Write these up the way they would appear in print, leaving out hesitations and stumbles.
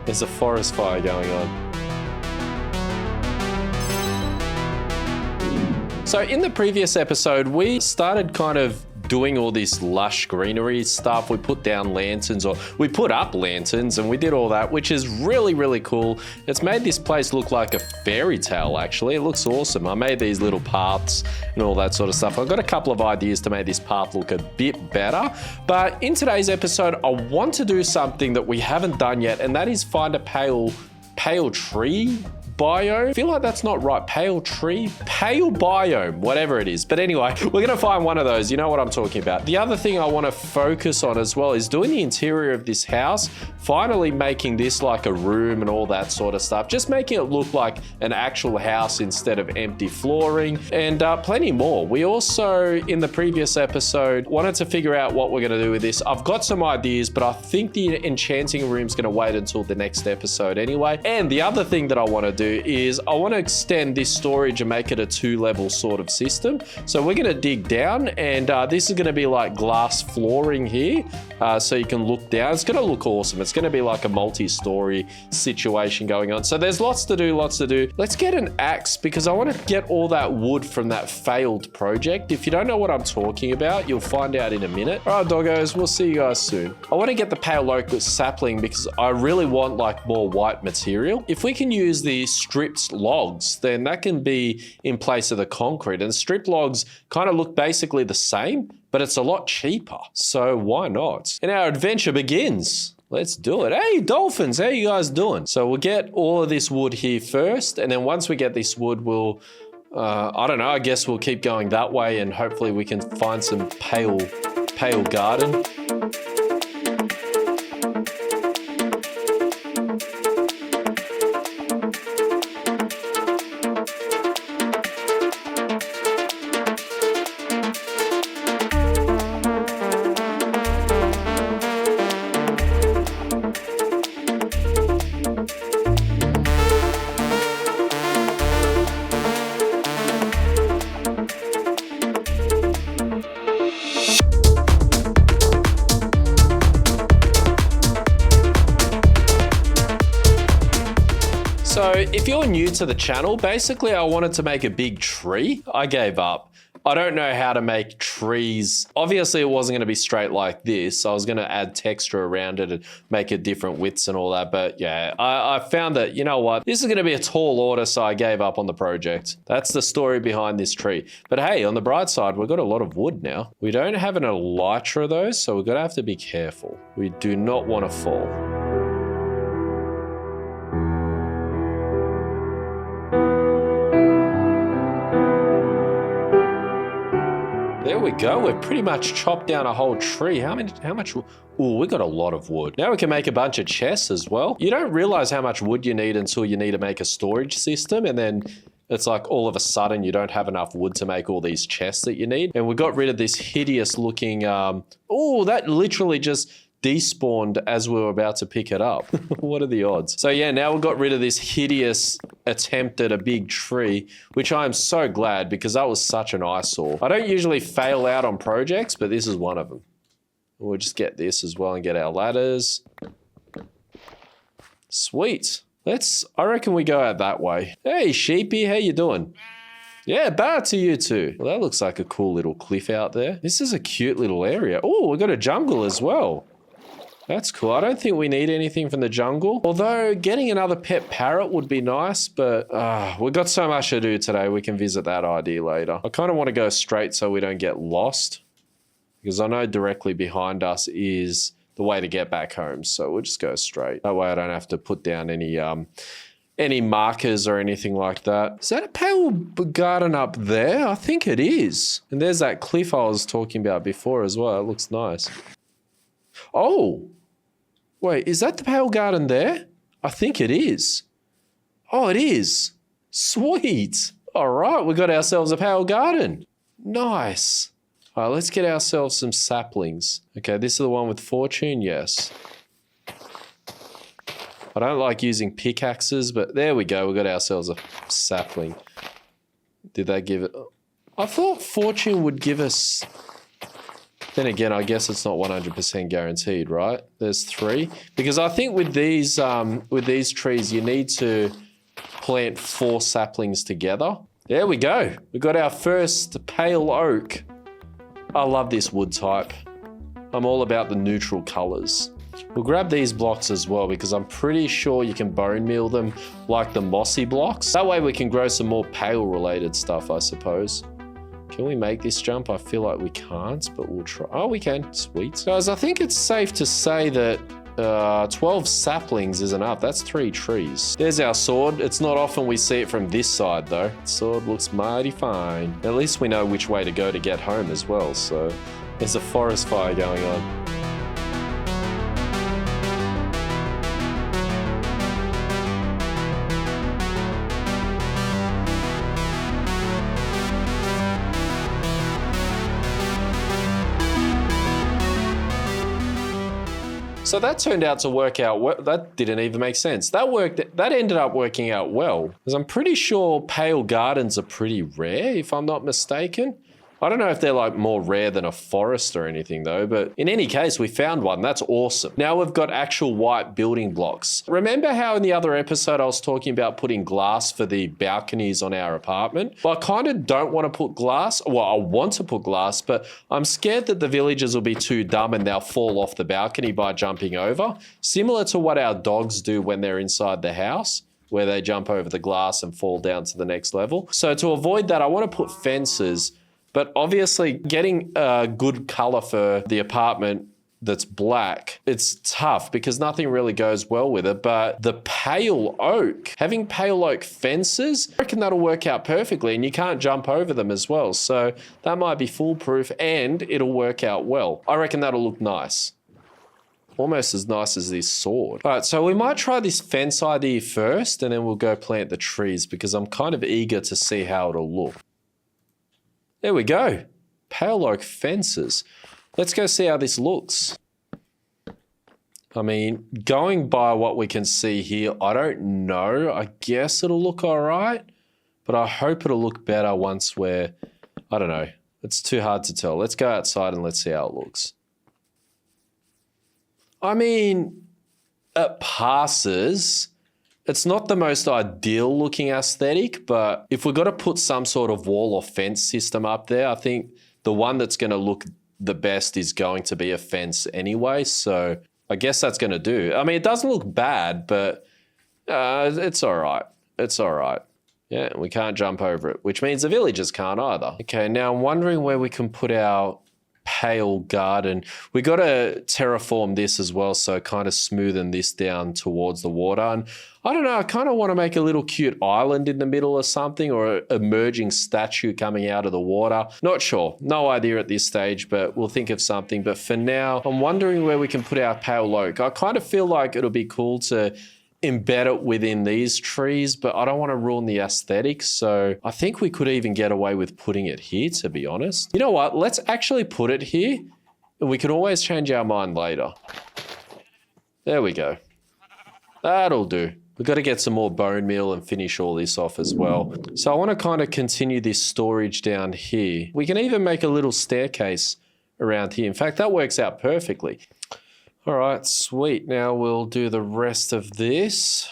There's a forest fire going on. So in the previous episode, we started kind of doing all this lush greenery stuff. We put down lanterns, or we put up lanterns, and we did all that, which is really, really cool. It's made this place look like a fairy tale, actually. It looks awesome. I made these little paths and all that sort of stuff. I've got a couple of ideas to make this path look a bit better. But in today's episode, I want to do something that we haven't done yet, and that is find a pale tree bio. I feel like that's not right. Pale tree? Pale biome, whatever it is. But anyway, we're gonna find one of those. You know what I'm talking about. The other thing I wanna focus on as well is doing the interior of this house, finally making this like a room and all that sort of stuff. Just making it look like an actual house instead of empty flooring, and plenty more. We also, in the previous episode, wanted to figure out what we're gonna do with this. I've got some ideas, but I think the enchanting room's gonna wait until the next episode anyway. And the other thing that I wanna do is I want to extend this storage and make it a 2-level sort of system. So we're going to dig down, and this is going to be like glass flooring here, so you can look down. It's going to look awesome. It's going to be like a multi-story situation going on. So there's lots to do. Let's get an axe, because I want to get all that wood from that failed project. If you don't know what I'm talking about, you'll find out in a minute. All right, doggos, we'll see you guys soon. I want to get the pale locust sapling because I really want like more white material. If we can use the stripped logs, then that can be in place of the concrete, and stripped logs kind of look basically the same, but it's a lot cheaper, so why not? And our adventure begins. Let's do it. Hey, dolphins, how you guys doing? So we'll get all of this wood here first, and then once we get this wood, we'll I don't know, I guess we'll keep going that way, and hopefully we can find some pale garden. So if you're new to the channel, basically I wanted to make a big tree. I gave up. I don't know how to make trees. Obviously it wasn't gonna be straight like this. I was gonna add texture around it and make it different widths and all that. But yeah, I found that, you know what? This is gonna be a tall order, so I gave up on the project. That's the story behind this tree. But hey, on the bright side, we've got a lot of wood now. We don't have an elytra though, so we're gonna have to be careful. We do not wanna fall. There we go. We've pretty much chopped down a whole tree. How much? Ooh, we got a lot of wood. Now we can make a bunch of chests as well. You don't realize how much wood you need until you need to make a storage system, and then it's like all of a sudden you don't have enough wood to make all these chests that you need. And we got rid of this hideous looking, oh, that literally just despawned as we were about to pick it up. What are the odds? So yeah, now we've got rid of this hideous attempt at a big tree, which I am so glad, because that was such an eyesore. I don't usually fail out on projects, but this is one of them. We'll just get this as well and get our ladders. Sweet. I reckon we go out that way. Hey, sheepy, how you doing? Yeah, bad to you too. Well, that looks like a cool little cliff out there. This is a cute little area. Oh, we've got a jungle as well. That's cool. I don't think we need anything from the jungle. Although getting another pet parrot would be nice, but we've got so much to do today. We can visit that idea later. I kind of want to go straight so we don't get lost, because I know directly behind us is the way to get back home. So we'll just go straight. That way I don't have to put down any markers or anything like that. Is that a pale garden up there? I think it is. And there's that cliff I was talking about before as well. It looks nice. Oh, wait, is that the pale garden there? I think it is. Oh, it is. Sweet. All right, we got ourselves a pale garden. Nice. All right, let's get ourselves some saplings. Okay, this is the one with fortune, yes. I don't like using pickaxes, but there we go. We got ourselves a sapling. Did that give it? I thought fortune would give us Then again, I guess it's not 100% guaranteed, right? There's 3. Because I think with these trees, you need to plant 4 saplings together. There we go. We got our first pale oak. I love this wood type. I'm all about the neutral colors. We'll grab these blocks as well because I'm pretty sure you can bone meal them like the mossy blocks. That way we can grow some more pale related stuff, I suppose. Can we make this jump? I feel like we can't, but we'll try. Oh, we can. Sweet. Guys, I think it's safe to say that 12 saplings is enough. That's 3 trees. There's our sword. It's not often we see it from this side though. Sword looks mighty fine. At least we know which way to go to get home as well. So there's a forest fire going on. So that turned out to work out well. That didn't even make sense. That ended up working out well. Because I'm pretty sure pale gardens are pretty rare, if I'm not mistaken. I don't know if they're like more rare than a forest or anything though, but in any case, we found one. That's awesome. Now we've got actual white building blocks. Remember how in the other episode I was talking about putting glass for the balconies on our apartment? Well, I kind of don't want to put glass. Well, I want to put glass, but I'm scared that the villagers will be too dumb and they'll fall off the balcony by jumping over. Similar to what our dogs do when they're inside the house, where they jump over the glass and fall down to the next level. So to avoid that, I want to put fences. But obviously getting a good color for the apartment that's black, it's tough because nothing really goes well with it. But the pale oak, having pale oak fences, I reckon that'll work out perfectly and you can't jump over them as well. So that might be foolproof and it'll work out well. I reckon that'll look nice. Almost as nice as this sword. All right, so we might try this fence idea first and then we'll go plant the trees because I'm kind of eager to see how it'll look. There we go. Pale oak fences. Let's go see how this looks. I mean, going by what we can see here, I don't know. I guess it'll look all right, but I hope it'll look better once we're, I don't know. It's too hard to tell. Let's go outside and let's see how it looks. I mean, it passes. It's not the most ideal looking aesthetic, but if we've got to put some sort of wall or fence system up there, I think the one that's going to look the best is going to be a fence anyway. So I guess that's going to do. I mean, it doesn't look bad, but it's all right. It's all right. Yeah, we can't jump over it, which means the villagers can't either. Okay, now I'm wondering where we can put our pale garden. We got to terraform this as well, so kind of smoothing this down towards the water. And I don't know, I kind of want to make a little cute island in the middle or something, or an emerging statue coming out of the water. Not sure, no idea at this stage, but we'll think of something. But for now, I'm wondering where we can put our pale oak. I kind of feel like it'll be cool to embed it within these trees, but I don't want to ruin the aesthetics. So I think we could even get away with putting it here, to be honest. You know what? Let's actually put it here and we can always change our mind later. There we go. That'll do. We've got to get some more bone meal and finish all this off as well. So I want to kind of continue this storage down here. We can even make a little staircase around here. In fact, that works out perfectly. All right, sweet. Now we'll do the rest of this.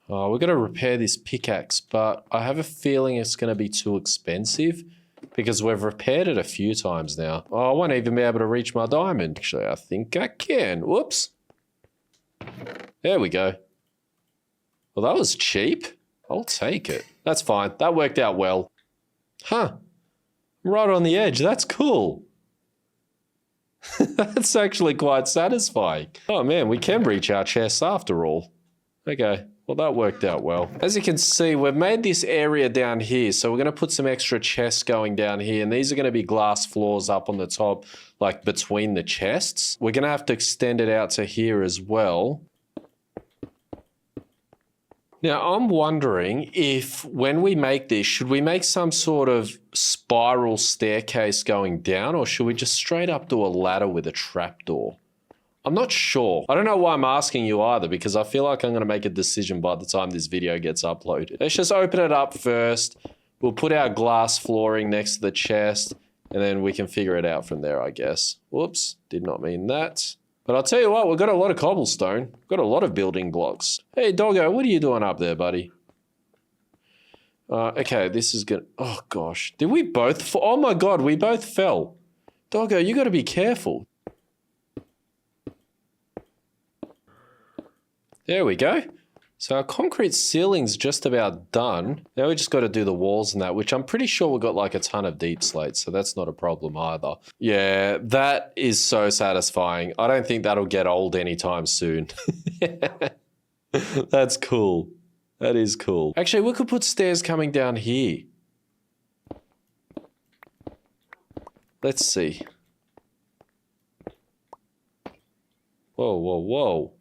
Oh, we're going to repair this pickaxe, but I have a feeling it's going to be too expensive because we've repaired it a few times now. Oh, I won't even be able to reach my diamond. Actually, I think I can. Whoops. There we go. Well, that was cheap. I'll take it. That's fine. That worked out well. Huh. Right on the edge. That's cool. That's actually quite satisfying. Oh man, we can reach our chests after all. Okay, well that worked out well. As you can see, we've made this area down here, so we're going to put some extra chests going down here, and these are going to be glass floors up on the top, like between the chests. We're going to have to extend it out to here as well. Now, I'm wondering if when we make this, should we make some sort of spiral staircase going down, or should we just straight up do a ladder with a trapdoor? I'm not sure. I don't know why I'm asking you either, because I feel like I'm going to make a decision by the time this video gets uploaded. Let's just open it up first, We'll put our glass flooring next to the chest, and then we can figure it out from there, I guess. Whoops, did not mean that. But I'll tell you what, we've got a lot of cobblestone. We've got a lot of building blocks. Hey, doggo, what are you doing up there, buddy? Okay, this is gonna... Oh, gosh. Did we both fall? Oh, my God, we both fell. Doggo, you got to be careful. There we go. So our concrete ceiling's just about done. Now we just got to do the walls and that, which I'm pretty sure we've got like a ton of deep slate, so that's not a problem either. Yeah, that is so satisfying. I don't think that'll get old anytime soon. That's cool. That is cool. Actually, we could put stairs coming down here. Let's see. Whoa, whoa, whoa.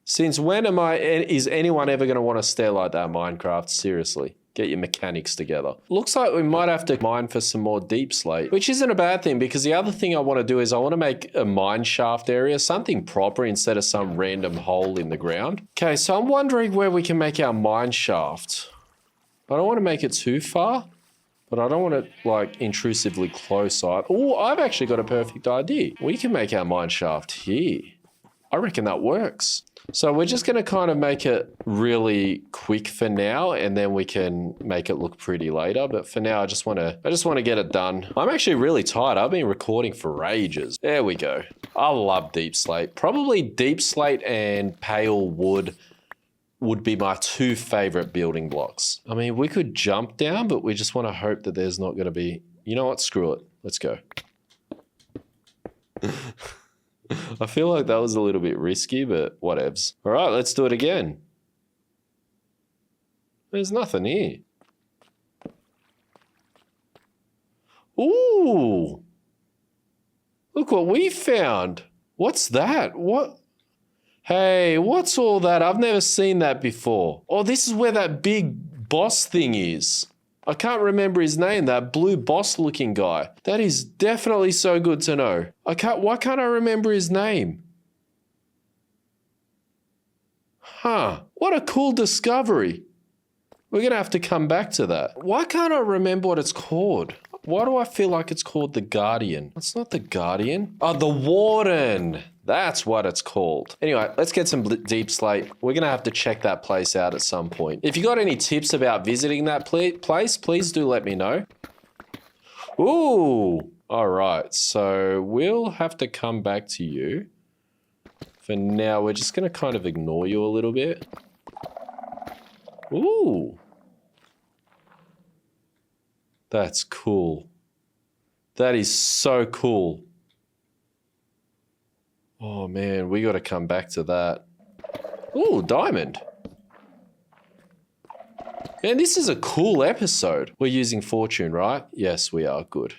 Since when is anyone ever going to want to stair like that, Minecraft? Seriously, get your mechanics together. Looks like we might have to mine for some more deep slate, which isn't a bad thing because the other thing I want to do is I want to make a mine shaft area, something proper instead of some random hole in the ground. Okay, so I'm wondering where we can make our mine shaft. I don't want to make it too far, but I don't want it like intrusively close. Oh, I've actually got a perfect idea. We can make our mine shaft here. I reckon that works. So we're just going to kind of make it really quick for now, and then we can make it look pretty later. But for now, I just want to get it done. I'm actually really tired. I've been recording for ages. There we go. I love deep slate. Probably deep slate and pale wood would be my two favorite building blocks. I mean, we could jump down, but we just want to hope that there's not going to be... You know what? Screw it. Let's go. I feel like that was a little bit risky, but whatevs. All right, let's do it again. There's nothing here. Ooh. Look what we found. What's that? What? Hey, what's all that? I've never seen that before. Oh, this is where that big boss thing is. I can't remember his name, that blue boss looking guy. That is definitely so good to know. Why can't I remember his name? Huh, what a cool discovery. We're gonna have to come back to that. Why can't I remember what it's called? Why do I feel like it's called the Guardian? It's not the Guardian. Oh, the Warden. That's what it's called. Anyway, let's get some deep slate. We're going to have to check that place out at some point. If you got any tips about visiting that place, please do let me know. Ooh. All right. So we'll have to come back to you. For now, we're just going to kind of ignore you a little bit. Ooh. That's cool. That is so cool. Oh man, we got to come back to that. Ooh, diamond. Man, this is a cool episode. We're using fortune, right? Yes, we are. Good.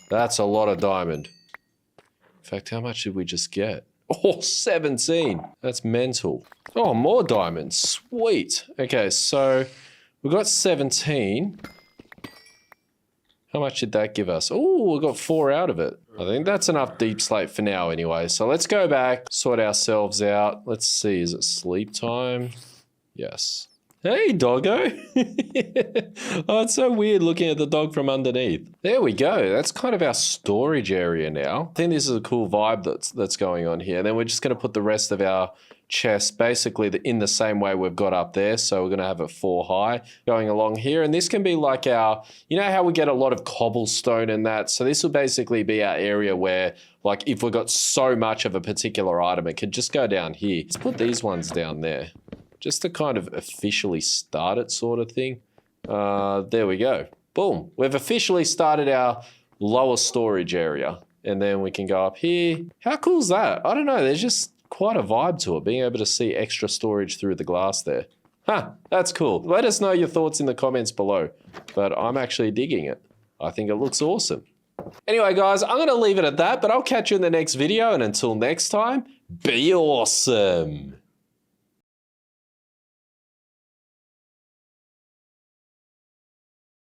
That's a lot of diamond. In fact, how much did we just get? Oh, 17. That's mental. Oh, more diamonds. Sweet. Okay, so we got 17. How much did that give us? Oh, we got 4 out of it. I think that's enough deep slate for now anyway. So let's go back, sort ourselves out. Let's see, is it sleep time? Yes. Hey, doggo. Oh, it's so weird looking at the dog from underneath. There we go. That's kind of our storage area now. I think this is a cool vibe that's going on here. And then we're just going to put the rest of our chest basically in the same way we've got up there. So we're going to have it 4 high going along here. And this can be like our, you know how we get a lot of cobblestone and that. So this will basically be our area where like if we've got so much of a particular item, it could just go down here. Let's put these ones down there just to kind of officially start it sort of thing. There we go. Boom. We've officially started our lower storage area. And then we can go up here. How cool is that? I don't know. There's just quite a vibe to it, being able to see extra storage through the glass there. Huh, that's cool. Let us know your thoughts in the comments below, but I'm actually digging it. I think it looks awesome. Anyway, guys, I'm going to leave it at that, but I'll catch you in the next video, and until next time, be awesome.